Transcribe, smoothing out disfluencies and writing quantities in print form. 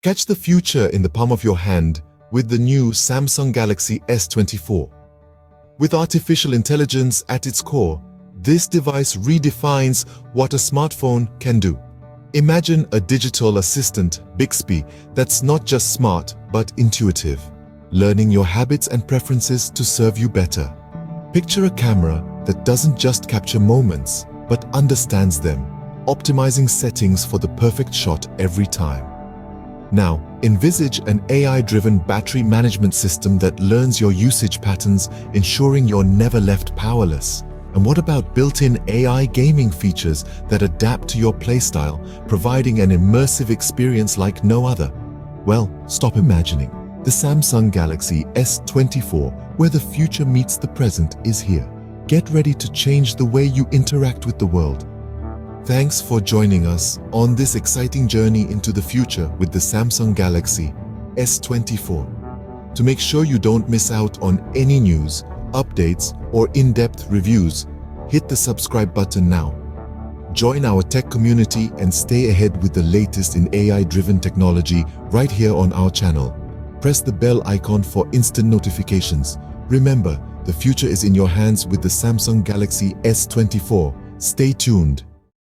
Catch the future in the palm of your hand with the new Samsung Galaxy S24. With artificial intelligence at its core, this device redefines what a smartphone can do. Imagine a digital assistant, Bixby, that's not just smart but intuitive, learning your habits and preferences to serve you better. Picture a camera that doesn't just capture moments but understands them, optimizing settings for the perfect shot every time. Now, envisage an AI-driven battery management system that learns your usage patterns, ensuring you're never left powerless. And what about built-in AI gaming features that adapt to your playstyle, providing an immersive experience like no other? Well, stop imagining. The Samsung Galaxy S24, where the future meets the present, is here. Get ready to change the way you interact with the world. Thanks for joining us on this exciting journey into the future with the Samsung Galaxy S24. To make sure you don't miss out on any news, updates, or in-depth reviews, hit the subscribe button now. Join our tech community and stay ahead with the latest in AI-driven technology right here on our channel. Press the bell icon for instant notifications. Remember, the future is in your hands with the Samsung Galaxy S24. Stay tuned.